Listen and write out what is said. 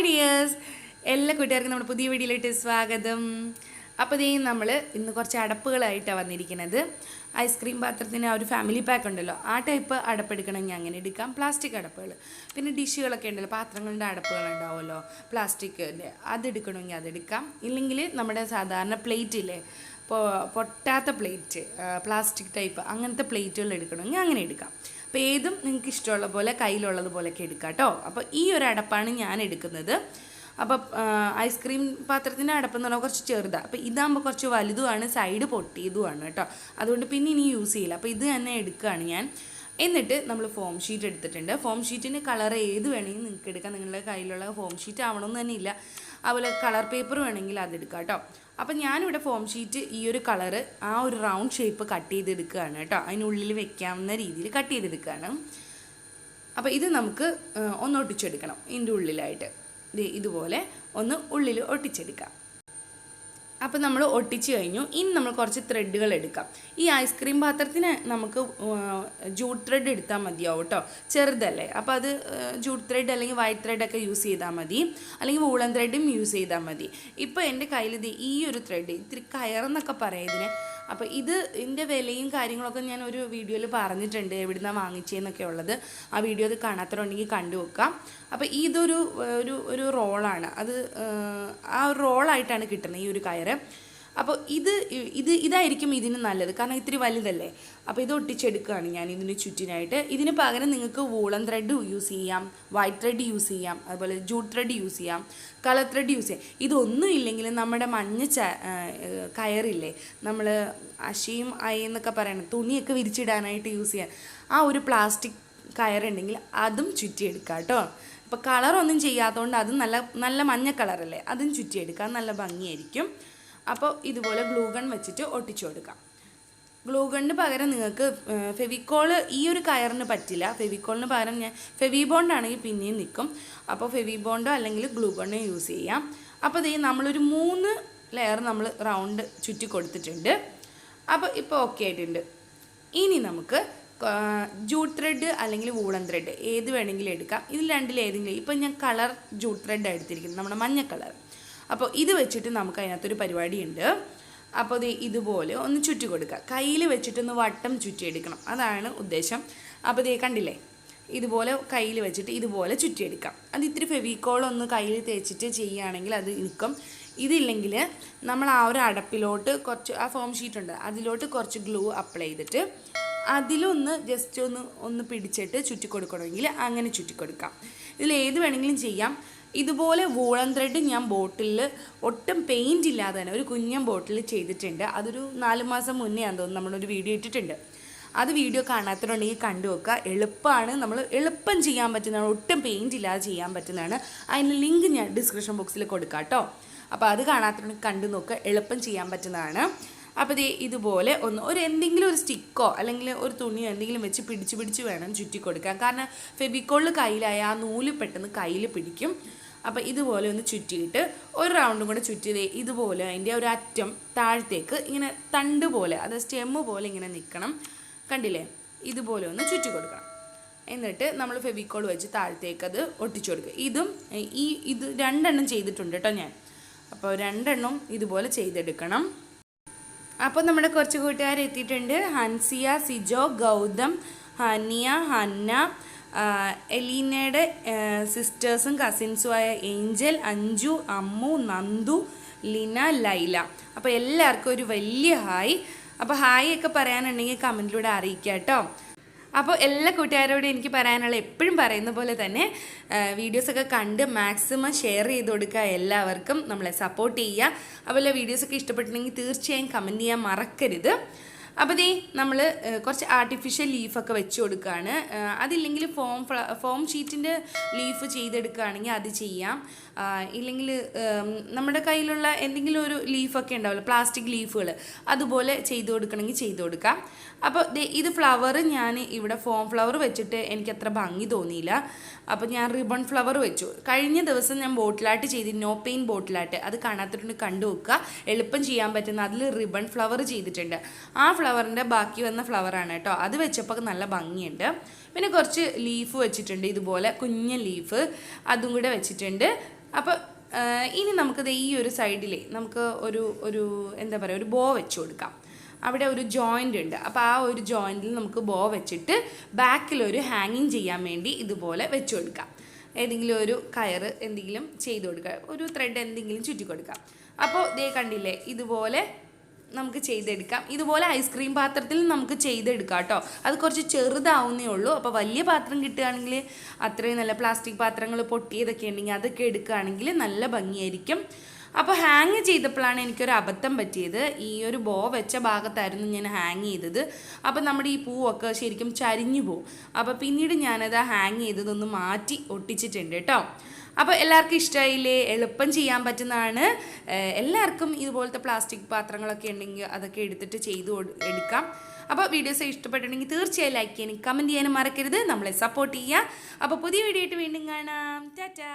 Dears, എല്ലാ കൂട്ടുകാർക്കും നമ്മുടെ പുതിയ വീഡിയോയിലേക്ക് സ്വാഗതം. അപ്പോൾ ഇതേ നമ്മൾ ഇന്ന് കുറച്ച് അടപ്പുകളായിട്ടാണ് വന്നിരിക്കുന്നത്. ഐസ്ക്രീം പാത്രത്തിന് ആ ഒരു ഫാമിലി പാക്ക് ഉണ്ടല്ലോ, ആ ടൈപ്പ് അടപ്പെടുക്കണമെങ്കിൽ അങ്ങനെ എടുക്കാം. പ്ലാസ്റ്റിക് അടപ്പുകൾ, പിന്നെ ഡിഷുകളൊക്കെ ഉണ്ടല്ലോ, പാത്രങ്ങളുടെ അടപ്പുകൾ ഉണ്ടാവുമല്ലോ പ്ലാസ്റ്റിക്കിൻ്റെ, അതെടുക്കണമെങ്കിൽ അതെടുക്കാം. ഇല്ലെങ്കിൽ നമ്മുടെ സാധാരണ പ്ലേറ്റ് ഇല്ലേ, പൊട്ടാത്ത പ്ലേറ്റ്, പ്ലാസ്റ്റിക് ടൈപ്പ് അങ്ങനത്തെ പ്ലേറ്റുകൾ എടുക്കണമെങ്കിൽ അങ്ങനെ എടുക്കാം. അപ്പോൾ ഏതും നിങ്ങൾക്ക് ഇഷ്ടമുള്ള പോലെ കയ്യിലുള്ളത് പോലെയൊക്കെ എടുക്കാം കേട്ടോ. അപ്പോൾ ഈ ഒരു അടപ്പാണ് ഞാൻ എടുക്കുന്നത്. അപ്പോൾ ഐസ്ക്രീം പാത്രത്തിൻ്റെ അടപ്പെന്ന് പറഞ്ഞാൽ കുറച്ച് ചെറുതാണ്. അപ്പോൾ ഇതാകുമ്പോൾ കുറച്ച് വലുതുമാണ്, സൈഡ് പൊട്ടിയതുമാണ് കേട്ടോ. അതുകൊണ്ട് പിന്നെ ഇനി യൂസ് ചെയ്യില്ല. അപ്പോൾ ഇത് തന്നെ എടുക്കുകയാണ് ഞാൻ. എന്നിട്ട് നമ്മൾ ഫോം ഷീറ്റ് എടുത്തിട്ടുണ്ട്. ഫോം ഷീറ്റിന് കളർ ഏത് വേണമെങ്കിൽ നിങ്ങൾക്ക് എടുക്കാം. നിങ്ങളുടെ കയ്യിലുള്ള ഫോം ഷീറ്റ് ആവണമെന്ന് തന്നെ ഇല്ല. അതുപോലെ കളർ പേപ്പർ വേണമെങ്കിൽ അതെടുക്കാം കേട്ടോ. അപ്പം ഞാനിവിടെ ഫോം ഷീറ്റ് ഈ ഒരു കളറ് ആ ഒരു റൗണ്ട് ഷേപ്പ് കട്ട് ചെയ്തെടുക്കുകയാണ് കേട്ടോ. അതിനുള്ളിൽ വെക്കാവുന്ന രീതിയിൽ കട്ട് ചെയ്തെടുക്കുകയാണ്. അപ്പോൾ ഇത് നമുക്ക് ഒന്ന് ഒട്ടിച്ചെടുക്കണം. ഇതിൻ്റെ ഉള്ളിലായിട്ട് ഇതുപോലെ ഒന്ന് ഉള്ളിൽ ഒട്ടിച്ചെടുക്കാം. അപ്പോൾ നമ്മൾ ഒട്ടിച്ച് കഴിഞ്ഞു. ഇനി നമ്മൾ കുറച്ച് ത്രെഡുകൾ എടുക്കാം. ഈ ഐസ്ക്രീം പാത്രത്തിന് നമുക്ക് ജൂട്ട് ത്രെഡ് എടുത്താൽ മതിയാവും കേട്ടോ, ചെറുതല്ലേ. അപ്പോൾ അത് ജൂട്ട് ത്രെഡ് അല്ലെങ്കിൽ വൈറ്റ് ത്രെഡൊക്കെ യൂസ് ചെയ്താൽ മതി, അല്ലെങ്കിൽ വൂളൻ ത്രെഡും യൂസ് ചെയ്താൽ മതി. ഇപ്പോൾ എൻ്റെ കയ്യിൽ ഈ ഒരു ത്രെഡ്, ഇത്തിരി കയറെന്നൊക്കെ പറയാം ഇതിന്. അപ്പോൾ ഇതിൻ്റെ വിലയും കാര്യങ്ങളൊക്കെ ഞാൻ ഒരു വീഡിയോയിൽ പറഞ്ഞിട്ടുണ്ട്, എവിടുന്നാണ് വാങ്ങിച്ചതെന്നൊക്കെ ഉള്ളത്. ആ വീഡിയോ അത് കാണാത്തവരുണ്ടെങ്കിൽ കണ്ടു വെക്കാം. അപ്പോൾ ഇതൊരു ഒരു റോളാണ്, അത് ആ ഒരു റോളായിട്ടാണ് കിട്ടുന്നത് ഈ ഒരു കയറ്. അപ്പോൾ ഇതായിരിക്കും ഇതിന് നല്ലത്, കാരണം ഇത്തിരി വലുതല്ലേ. അപ്പോൾ ഇത് ഒട്ടിച്ചെടുക്കുകയാണ് ഞാൻ ഇതിന് ചുറ്റിനായിട്ട്. ഇതിന് പകരം നിങ്ങൾക്ക് വൂളൻ ത്രെഡ് യൂസ് ചെയ്യാം, വൈറ്റ് ത്രെഡ് യൂസ് ചെയ്യാം, അതുപോലെ ജൂട്ട് ത്രെഡ് യൂസ് ചെയ്യാം, കളർ ത്രെഡ് യൂസ് ചെയ്യാം. ഇതൊന്നും ഇല്ലെങ്കിൽ നമ്മുടെ മഞ്ഞ കയറില്ലേ, നമ്മൾ അശയും അയെന്നൊക്കെ പറയണം, തുണിയൊക്കെ വിരിച്ചിടാനായിട്ട് യൂസ് ചെയ്യാം, ആ ഒരു പ്ലാസ്റ്റിക് കയറുണ്ടെങ്കിൽ അതും ചുറ്റിയെടുക്കാം കേട്ടോ. ഇപ്പോൾ കളറൊന്നും ചെയ്യാത്തതുകൊണ്ട് അതും നല്ല മഞ്ഞ കളറല്ലേ, അതും ചുറ്റിയെടുക്കാം, നല്ല ഭംഗിയായിരിക്കും. അപ്പോൾ ഇതുപോലെ ഗ്ലൂ ഗൺ വെച്ചിട്ട് ഒട്ടിച്ചു കൊടുക്കാം. ഗ്ലൂ ഗണ്ണിന് പകരം നിങ്ങൾക്ക് ഫെവിക്കോൾ ഈ ഒരു കയറിന് പറ്റില്ല. ഫെവിക്കോളിന് പകരം ഞാൻ ഫെവിബോണ്ടാണെങ്കിൽ പിന്നെയും നിൽക്കും. അപ്പോൾ ഫെവിബോണ്ടോ അല്ലെങ്കിൽ ഗ്ലൂ ഗണ്ണോ യൂസ് ചെയ്യാം. അപ്പോൾ ഇത് നമ്മളൊരു 3 ലെയർ നമ്മൾ റൗണ്ട് ചുറ്റി കൊടുത്തിട്ടുണ്ട്. അപ്പോൾ ഇപ്പോൾ ഓക്കെ ആയിട്ടുണ്ട്. ഇനി നമുക്ക് ജൂട്ട് ത്രെഡ് അല്ലെങ്കിൽ വൂളൻ ത്രെഡ് ഏത് വേണമെങ്കിലും എടുക്കാം. ഇതിൽ രണ്ടിൽ ഏതെങ്കിലും. ഇപ്പം ഞാൻ കളർ ജൂട്ട് ത്രെഡാണ് എടുത്തിരിക്കുന്നത്, നമ്മുടെ മഞ്ഞ കളർ. അപ്പോൾ ഇത് വെച്ചിട്ട് നമുക്ക് അതിനകത്തൊരു പരിപാടിയുണ്ട്. അപ്പോൾ ഇത് ഇതുപോലെ ഒന്ന് ചുറ്റി കൊടുക്കുക. കയ്യിൽ വെച്ചിട്ടൊന്ന് വട്ടം ചുറ്റിയെടുക്കണം, അതാണ് ഉദ്ദേശം. അപ്പോൾ ഇത് കണ്ടില്ലേ, ഇതുപോലെ കയ്യിൽ വെച്ചിട്ട് ഇതുപോലെ ചുറ്റിയെടുക്കാം. അത് ഇത്തിരി ഫെവിക്കോളൊന്ന് കയ്യിൽ തേച്ചിട്ട് ചെയ്യുകയാണെങ്കിൽ അത് നിൽക്കും. ഇതില്ലെങ്കിൽ നമ്മൾ ആ ഒരു അടപ്പിലോട്ട് കുറച്ച് ആ ഫോം ഷീറ്റ് ഉണ്ട്, അതിലോട്ട് കുറച്ച് ഗ്ലൂ അപ്ലൈ ചെയ്തിട്ട് അതിലൊന്ന് ജസ്റ്റ് ഒന്ന് പിടിച്ചിട്ട് ചുറ്റി കൊടുക്കണമെങ്കിൽ അങ്ങനെ ചുറ്റി കൊടുക്കാം. ഇതിൽ ഏത് വേണമെങ്കിലും ചെയ്യാം. ഇതുപോലെ വൂളൻ ത്രെഡ് ഞാൻ ബോട്ടിലിൽ ഒട്ടും പെയിൻറ്റ് ഇല്ലാതെ തന്നെ ഒരു കുഞ്ഞൻ ബോട്ടിൽ ചെയ്തിട്ടുണ്ട്. അതൊരു 4 മാസം മുന്നേ ആണെന്ന് തോന്നുന്നു നമ്മളൊരു വീഡിയോ ഇട്ടിട്ടുണ്ട്. അത് വീഡിയോ കാണാത്തതുണ്ടെങ്കിൽ കണ്ടു വെക്കുക. എളുപ്പമാണ്, നമ്മൾ എളുപ്പം ചെയ്യാൻ പറ്റുന്നതാണ്, ഒട്ടും പെയിൻറ്റ് ഇല്ലാതെ ചെയ്യാൻ പറ്റുന്നതാണ്. അതിൻ്റെ ലിങ്ക് ഞാൻ ഡിസ്ക്രിപ്ഷൻ ബോക്സിൽ കൊടുക്കാം കേട്ടോ. അപ്പോൾ അത് കാണാത്തതുണ്ടെങ്കിൽ കണ്ടു നോക്കുക, എളുപ്പം ചെയ്യാൻ പറ്റുന്നതാണ്. അപ്പോൾ ഇതുപോലെ ഒരു എന്തെങ്കിലും ഒരു സ്റ്റിക്കോ അല്ലെങ്കിൽ ഒരു തുണിയോ എന്തെങ്കിലും വെച്ച് പിടിച്ച് വേണം ചുറ്റി കൊടുക്കാൻ. കാരണം ഫെവിക്കോളിൽ കയ്യിലായ ആ നൂല് പെട്ടെന്ന് കയ്യിൽ പിടിക്കും. അപ്പോൾ ഇതുപോലെ ഒന്ന് ചുറ്റിയിട്ട് ഒരു റൗണ്ടും കൂടെ ചുറ്റി ഇതുപോലെ അതിൻ്റെ ഒരു അറ്റം താഴത്തേക്ക് ഇങ്ങനെ തണ്ട് പോലെ, അത് സ്റ്റെമ്മ് പോലെ ഇങ്ങനെ നിൽക്കണം. കണ്ടില്ലേ, ഇതുപോലെ ഒന്ന് ചുറ്റി കൊടുക്കണം. എന്നിട്ട് നമ്മൾ ഫെവിക്കോൾ വെച്ച് താഴത്തേക്ക് അത് ഒട്ടിച്ചു കൊടുക്കുക. ഇത് 2 എണ്ണം ചെയ്തിട്ടുണ്ട് കേട്ടോ ഞാൻ. അപ്പോൾ 2 എണ്ണം ഇതുപോലെ ചെയ്തെടുക്കണം. അപ്പോൾ നമ്മുടെ കുറച്ച് കൂട്ടുകാർ എത്തിയിട്ടുണ്ട്. ഹൻസിയ, സിജോ, ഗൗതം, ഹനിയ, ഹന്ന, എലീനയുടെ സിസ്റ്റേഴ്സും കസിൻസുമായ ഏഞ്ചൽ, അഞ്ജു, അമ്മു, നന്ദു, ലിന, ലൈല. അപ്പോൾ എല്ലാവർക്കും ഒരു വലിയ ഹായ്. അപ്പോൾ ഹായ് ഒക്കെ പറയാനുണ്ടെങ്കിൽ കമൻറ്റിലൂടെ അറിയിക്കാം കേട്ടോ. അപ്പോൾ എല്ലാ കൂട്ടുകാരോടും എനിക്ക് പറയാനുള്ള, എപ്പോഴും പറയുന്ന പോലെ തന്നെ വീഡിയോസൊക്കെ കണ്ട് മാക്സിമം ഷെയർ ചെയ്ത് കൊടുക്കുക. എല്ലാവർക്കും നമ്മളെ സപ്പോർട്ട് ചെയ്യുക. അതുപോലെ വീഡിയോസൊക്കെ ഇഷ്ടപ്പെട്ടിട്ടുണ്ടെങ്കിൽ തീർച്ചയായും കമൻറ്റ് ചെയ്യാൻ മറക്കരുത്. അപ്പോൾ നമ്മൾ കുറച്ച് ആർട്ടിഫിഷ്യൽ ലീഫൊക്കെ വെച്ച് കൊടുക്കുകയാണ്. അതില്ലെങ്കിൽ ഫോം ഷീറ്റിൻ്റെ ലീഫ് ചെയ്തെടുക്കുകയാണെങ്കിൽ അത് ചെയ്യാം. ഇല്ലെങ്കിൽ നമ്മുടെ കയ്യിലുള്ള എന്തെങ്കിലും ഒരു ലീഫൊക്കെ ഉണ്ടാവില്ല, പ്ലാസ്റ്റിക് ലീഫുകൾ, അതുപോലെ ചെയ്ത് കൊടുക്കണമെങ്കിൽ ചെയ്ത് കൊടുക്കാം. അപ്പോൾ ഇത് ഫ്ലവർ ഞാൻ ഇവിടെ ഫോം ഫ്ലവർ വെച്ചിട്ട് എനിക്കത്ര ഭംഗി തോന്നിയില്ല. അപ്പോൾ ഞാൻ റിബൺ ഫ്ലവർ വെച്ചു. കഴിഞ്ഞ ദിവസം ഞാൻ ബോട്ടിലായിട്ട് ചെയ്ത്, നോ പെയിൻ ബോട്ടിലായിട്ട്, അത് കാണാത്തിട്ടുണ്ട് കണ്ടു വെക്കുക. എളുപ്പം ചെയ്യാൻ പറ്റുന്ന അതിൽ റിബൺ ഫ്ലവർ ചെയ്തിട്ടുണ്ട്. ആ ഫ്ലവറിൻ്റെ ബാക്കി വന്ന ഫ്ലവറാണ് കേട്ടോ. അത് വെച്ചപ്പോൾ നല്ല ഭംഗിയുണ്ട്. പിന്നെ കുറച്ച് ലീഫ് വെച്ചിട്ടുണ്ട്, ഇതുപോലെ കുഞ്ഞൻ ലീഫ് അതും കൂടെ വെച്ചിട്ടുണ്ട്. അപ്പോൾ ഇനി നമുക്കത് ഈ ഒരു സൈഡിൽ നമുക്ക് ഒരു എന്താ പറയുക, ഒരു ബോ വെച്ച് കൊടുക്കാം. അവിടെ ഒരു ജോയിൻ്റ് ഉണ്ട്. അപ്പോൾ ആ ഒരു ജോയിൻറ്റിൽ നമുക്ക് ബോ വെച്ചിട്ട് ബാക്കിലൊരു ഹാങ്ങിങ് ചെയ്യാൻ വേണ്ടി ഇതുപോലെ വെച്ച് കൊടുക്കാം. ഏതെങ്കിലും ഒരു കയറ് എന്തെങ്കിലും ചെയ്ത് കൊടുക്കുക, ഒരു ത്രെഡ് എന്തെങ്കിലും ചുറ്റി കൊടുക്കാം. അപ്പോൾ ദേ കണ്ടില്ലേ, ഇതുപോലെ നമുക്ക് ചെയ്തെടുക്കാം. ഇതുപോലെ ഐസ്ക്രീം പാത്രത്തിൽ നമുക്ക് ചെയ്തെടുക്കാം കേട്ടോ. അത് കുറച്ച് ചെറുതാവുന്നേ ഉള്ളൂ. അപ്പോൾ വലിയ പാത്രം കിട്ടുകയാണെങ്കിൽ, അത്രയും നല്ല പ്ലാസ്റ്റിക് പാത്രങ്ങൾ പൊട്ടിയതൊക്കെ ഉണ്ടെങ്കിൽ അതൊക്കെ എടുക്കുകയാണെങ്കിൽ നല്ല ഭംഗിയായിരിക്കും. അപ്പോൾ ഹാങ് ചെയ്തപ്പോഴാണ് എനിക്കൊരു അബദ്ധം പറ്റിയത്. ഈ ഒരു ബോ വെച്ച ഭാഗത്തായിരുന്നു ഞാൻ ഹാങ് ചെയ്തത്. അപ്പോൾ നമ്മുടെ ഈ പൂവൊക്കെ ശരിക്കും ചരിഞ്ഞു പോവും. അപ്പോൾ പിന്നീട് ഞാനത് ഹാങ് ചെയ്തതൊന്ന് മാറ്റി ഒട്ടിച്ചിട്ടുണ്ട് കേട്ടോ. അപ്പോൾ എല്ലാവർക്കും ഇഷ്ടമായില്ലേ? എളുപ്പം ചെയ്യാൻ പറ്റുന്നതാണ്. എല്ലാവർക്കും ഇതുപോലത്തെ പ്ലാസ്റ്റിക് പാത്രങ്ങളൊക്കെ ഉണ്ടെങ്കിൽ അതൊക്കെ എടുത്തിട്ട് എടുക്കാം. അപ്പോൾ വീഡിയോസ് ഇഷ്ടപ്പെട്ടിട്ടുണ്ടെങ്കിൽ തീർച്ചയായും ലൈക്ക് ചെയ്യാനും കമൻറ്റ് ചെയ്യാനും മറക്കരുത്. നമ്മളെ സപ്പോർട്ട് ചെയ്യുക. അപ്പോൾ പുതിയ വീഡിയോ ആയിട്ട് വീണ്ടും കാണാം. ടാറ്റാ.